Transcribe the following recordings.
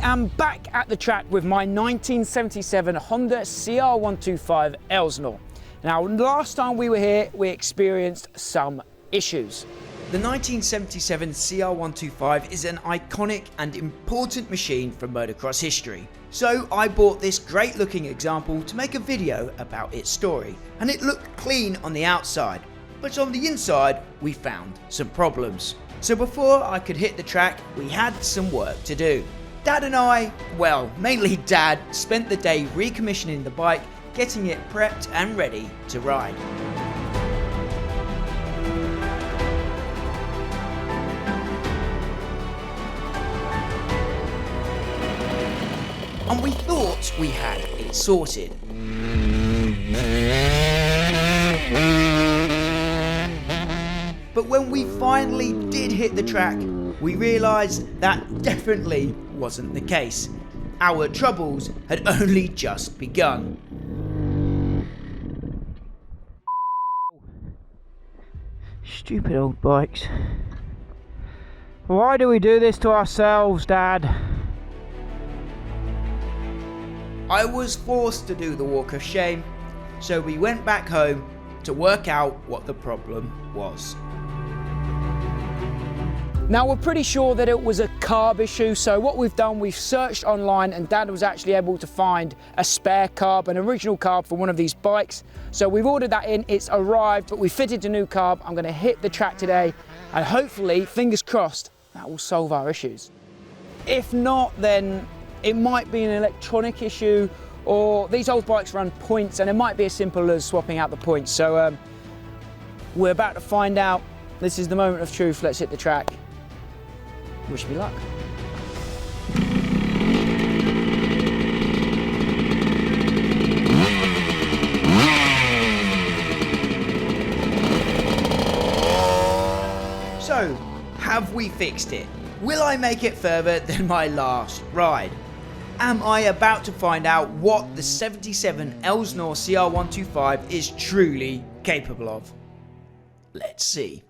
am back at the track with my 1977 Honda CR125 Elsinore. Now, last time we were here, we experienced some issues. The 1977 CR125 is an iconic and important machine from motocross history. So I bought this great looking example to make a video about its story, and it looked clean on the outside, but on the inside we found some problems. So before I could hit the track, we had some work to do. Dad and I, well, mainly Dad, spent the day recommissioning the bike, getting it prepped and ready to ride. And we thought we had it sorted. But when we finally did hit the track, we realised that definitely wasn't the case. Our troubles had only just begun. Stupid old bikes. Why do we do this to ourselves, Dad? I was forced to do the walk of shame, so we went back home to work out what the problem was. Now, we're pretty sure that it was a carb issue, so what we've done, we've searched online and Dad was actually able to find a spare carb, an original carb for one of these bikes. So we've ordered that in, it's arrived, but we fitted a new carb. I'm gonna hit the track today and hopefully, fingers crossed, that will solve our issues. If not, then it might be an electronic issue, or these old bikes run points and it might be as simple as swapping out the points. So we're about to find out. This is the moment of truth. Let's hit the track. Wish me luck. So, have we fixed it? Will I make it further than my last ride? Am I about to find out what the 77 Elsinore CR125 is truly capable of? Let's see.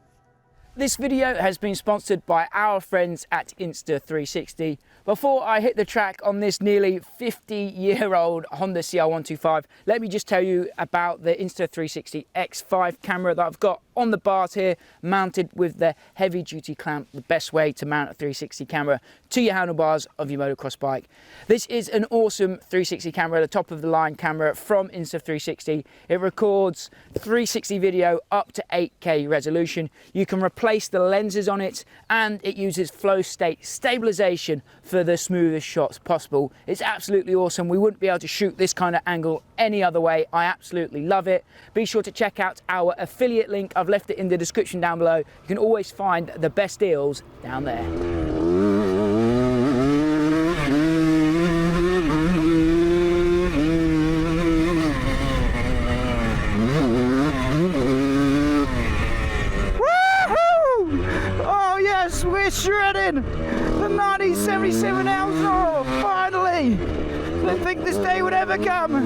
This video has been sponsored by our friends at Insta360. Before I hit the track on this nearly 50-year-old Honda CR125, let me just tell you about the Insta360 X5 camera that I've got on the bars here, mounted with the heavy-duty clamp, the best way to mount a 360 camera to your handlebars of your motocross bike. This is an awesome 360 camera, the top-of-the-line camera from Insta360. It records 360 video up to 8K resolution. You can replace the lenses on it, and it uses flow state stabilization for the smoothest shots possible. It's absolutely awesome. We wouldn't be able to shoot this kind of angle any other way. I absolutely love it. Be sure to check out our affiliate link. I've left it in the description down below. You can always find the best deals down there. We're shredding the 1977 Elsinore, finally! Didn't think this day would ever come.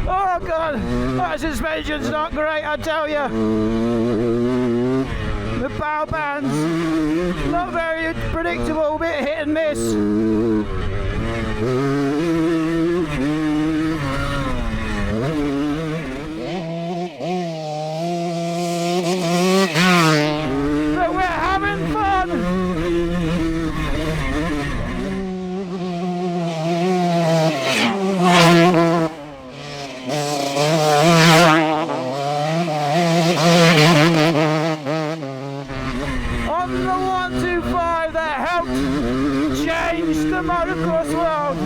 Oh God, that suspension's not great, I tell you. The bow bands, not very predictable, bit hit and miss. But we're having fun. On the 125 that helped change the motocross world.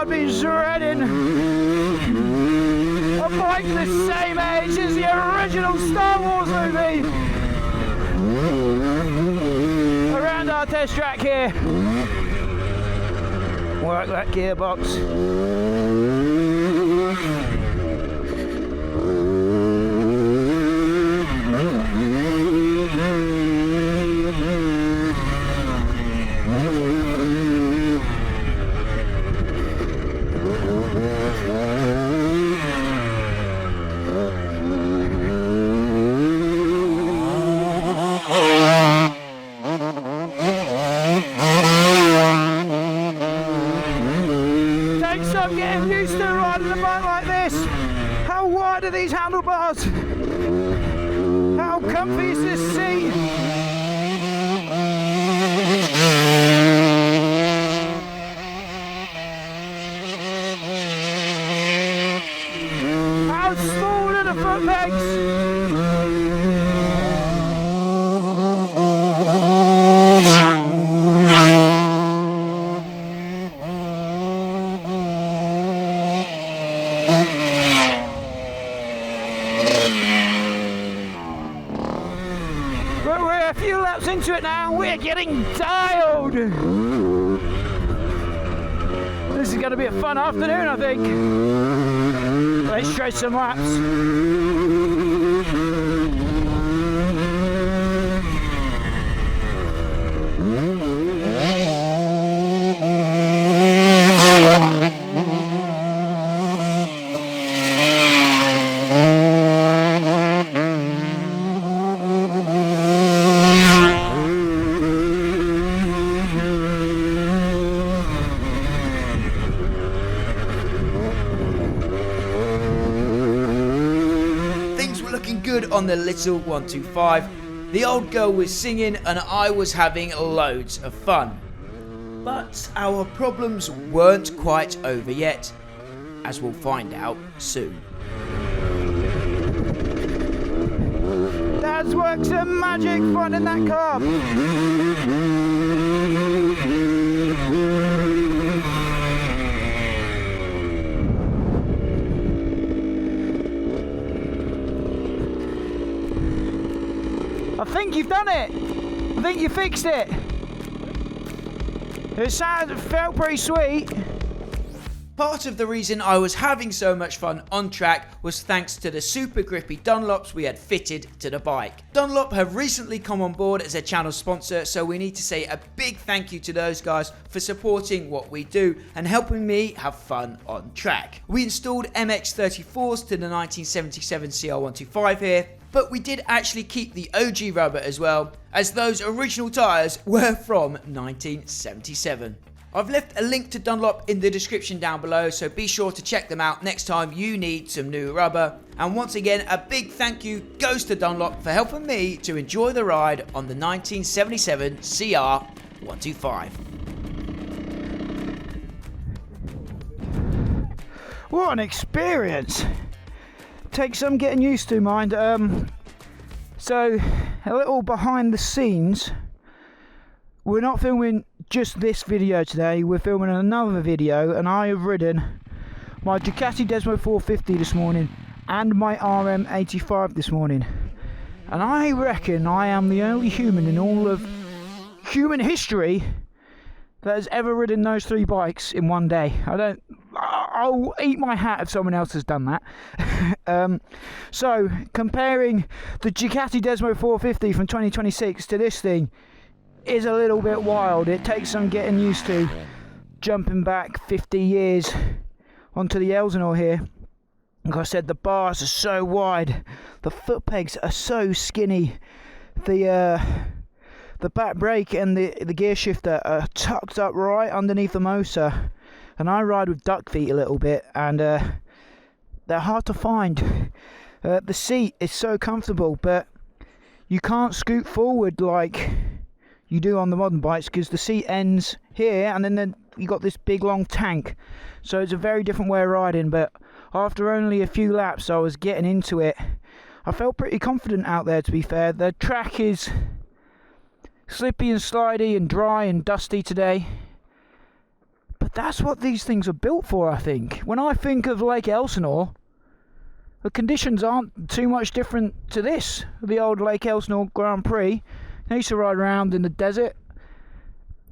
I've been dreading a bike the same age as the original Star Wars movie. Around our test track here. Work that gearbox. I'm getting used to riding a bike like this. How wide are these handlebars? How comfy is this seat? How small are the foot pegs? But we're a few laps into it now, we're getting dialed! This is going to be a fun afternoon, I think. Let's try some laps. Good on the little 125. The old girl was singing and I was having loads of fun. But our problems weren't quite over yet, as we'll find out soon. Dad's worked some magic fun in that car. I think you've done it. I think you fixed it. It felt pretty sweet. Part of the reason I was having so much fun on track was thanks to the super grippy Dunlops we had fitted to the bike. Dunlop have recently come on board as a channel sponsor, so we need to say a big thank you to those guys for supporting what we do and helping me have fun on track. We installed MX34s to the 1977 CR125 here, but we did actually keep the OG rubber as well, as those original tyres were from 1977. I've left a link to Dunlop in the description down below, so be sure to check them out next time you need some new rubber. And once again, a big thank you goes to Dunlop for helping me to enjoy the ride on the 1977 CR125. What an experience! Takes some getting used to, mind. So, a little behind the scenes. We're not filming just this video today, we're filming another video, and I have ridden my Ducati Desmo 450 this morning and my RM85 this morning, and I reckon I am the only human in all of human history that has ever ridden those three bikes in one day. I'll eat my hat if someone else has done that. So comparing the Ducati Desmo 450 from 2026 to this thing is a little bit wild. It takes some getting used to, jumping back 50 years onto the Elsinore here. Like I said, the bars are so wide, the foot pegs are so skinny, the back brake and the gear shifter are tucked up right underneath the motor, and I ride with duck feet a little bit, and they're hard to find. The seat is so comfortable, but you can't scoot forward like you do on the modern bikes, because the seat ends here and then you got this big long tank, so it's a very different way of riding. But after only a few laps I was getting into it. I felt pretty confident out there, to be fair. The track is slippy and slidey and dry and dusty today, but That's what these things are built for, I think. When I think of Lake Elsinore, the conditions aren't too much different to this. The old Lake Elsinore Grand Prix. I used to ride around in the desert.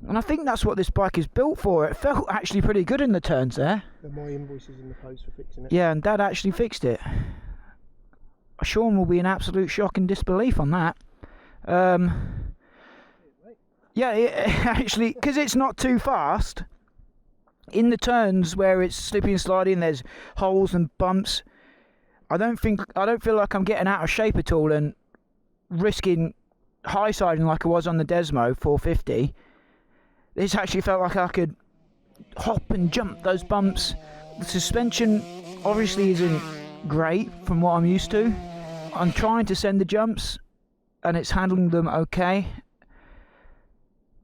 And I think that's what this bike is built for. It felt actually pretty good in the turns there. My invoice is in the post for fixing it. Yeah, and Dad actually fixed it. Sean will be in absolute shock and disbelief on that. Yeah, actually, because it's not too fast. In the turns where it's slippy and sliding, there's holes and bumps. I don't feel like I'm getting out of shape at all and risking high siding like I was on the Desmo 450. This actually felt like I could hop and jump those bumps. The suspension obviously isn't great from what I'm used to. I'm trying to send the jumps and it's handling them okay.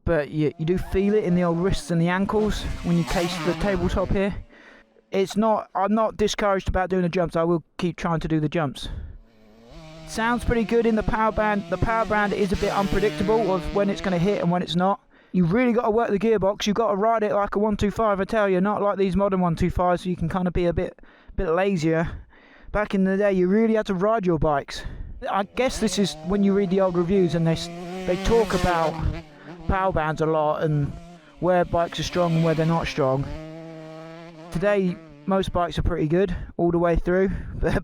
But you do feel it in the old wrists and the ankles when you case the tabletop here. I'm not discouraged about doing the jumps. I will keep trying to do the jumps. Sounds pretty good in the power band. The power band is a bit unpredictable of when it's going to hit and when it's not. You really got to work the gearbox. You've got to ride it like a 125, I tell you, not like these modern 125s, so you can kind of be a bit lazier. Back in the day, you really had to ride your bikes. I guess this is when you read the old reviews and they talk about power bands a lot and where bikes are strong and where they're not strong. Today, most bikes are pretty good all the way through, but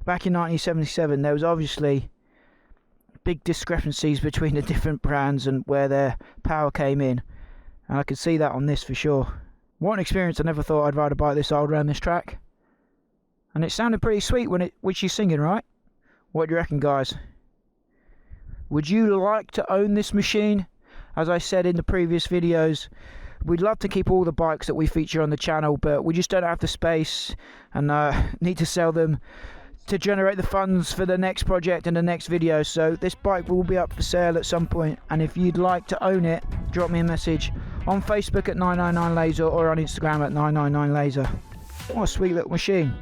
back in 1977, there was obviously big discrepancies between the different brands and where their power came in, and I could see that on this for sure. What an experience. I never thought I'd ride a bike this old around this track, and it sounded pretty sweet when she's singing, right? What do you reckon, guys? Would you like to own this machine? As I said in the previous videos, we'd love to keep all the bikes that we feature on the channel, but we just don't have the space and need to sell them to generate the funds for the next project and the next video. So this bike will be up for sale at some point, and if you'd like to own it, drop me a message on Facebook at 999laser or on Instagram at 999laser. What a sweet little machine.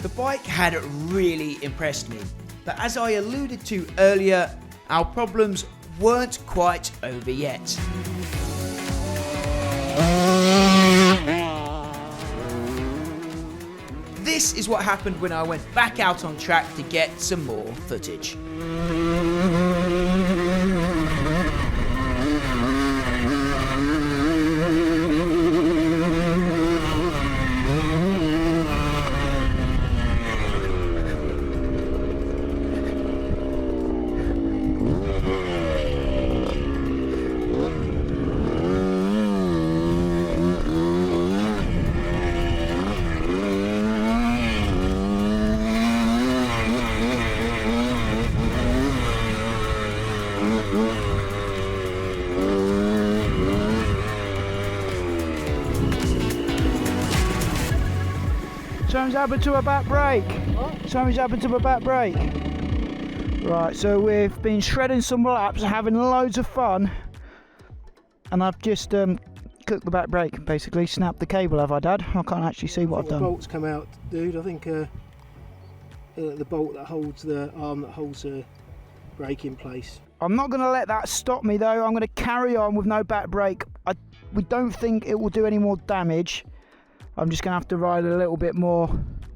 The bike had really impressed me, but as I alluded to earlier, our problems weren't quite over yet. This is what happened when I went back out on track to get some more footage. Something's happened to a back brake. Something's happened to my back brake. Right, so we've been shredding some laps, having loads of fun, and I've just cooked the back brake, basically snapped the cable, have I, Dad? I can't actually see what I've done. The bolts come out, dude. I think the bolt that holds the arm that holds the brake in place. I'm not going to let that stop me though. I'm going to carry on with no back brake. We don't think it will do any more damage. I'm just going to have to ride a little bit more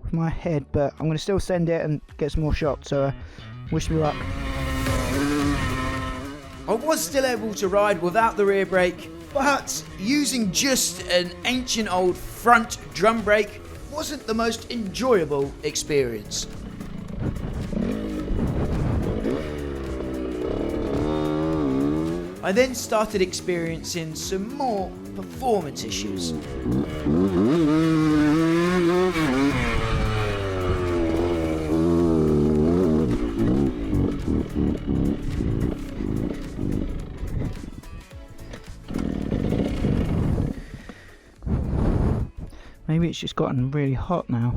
with my head, but I'm going to still send it and get some more shots, so wish me luck. I was still able to ride without the rear brake, but using just an ancient old front drum brake wasn't the most enjoyable experience. I then started experiencing some more performance issues. Maybe it's just gotten really hot now.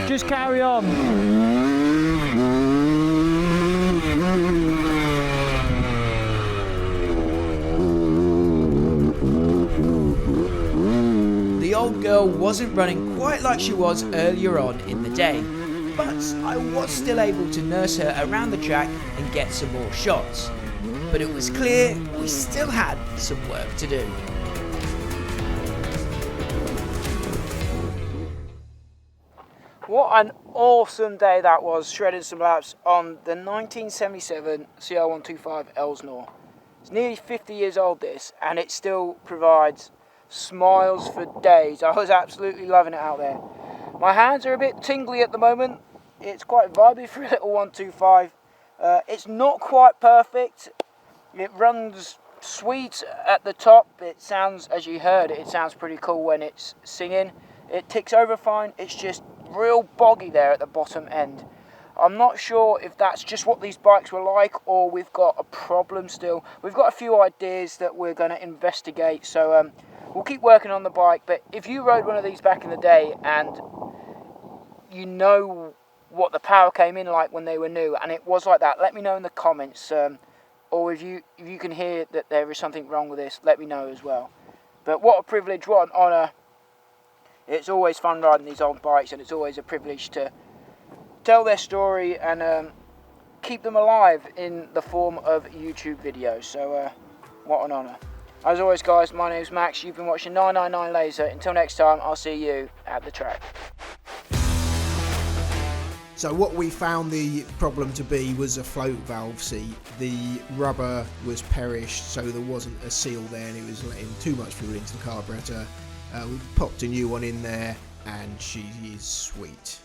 Just carry on. The old girl wasn't running quite like she was earlier on in the day. but I was still able to nurse her around the track and get some more shots. But it was clear we still had some work to do. What an awesome day that was, shredding some laps on the 1977 CR125 Elsinore. It's nearly 50 years old this, and it still provides smiles for days. I was absolutely loving it out there. My hands are a bit tingly at the moment. It's quite vibey for a little 125. It's not quite perfect. It runs sweet at the top. It sounds, as you heard, it sounds pretty cool when it's singing. It ticks over fine. It's just real boggy there at the bottom end. I'm not sure if that's just what these bikes were like, or we've got a problem still. We've got a few ideas that we're going to investigate, so we'll keep working on the bike. But if you rode one of these back in the day and you know what the power came in like when they were new and it was like that, let me know in the comments. Or if you can hear that there is something wrong with this, let me know as well. But what a privilege, what an honour. It's always fun riding these old bikes, and it's always a privilege to tell their story and keep them alive in the form of YouTube videos. So what an honour. As always guys, my name's Max, you've been watching 999 Laser. Until next time, I'll see you at the track. So what we found the problem to be was a float valve seat. The rubber was perished, so there wasn't a seal there and it was letting too much fluid into the carburetor. We popped a new one in there and she is sweet.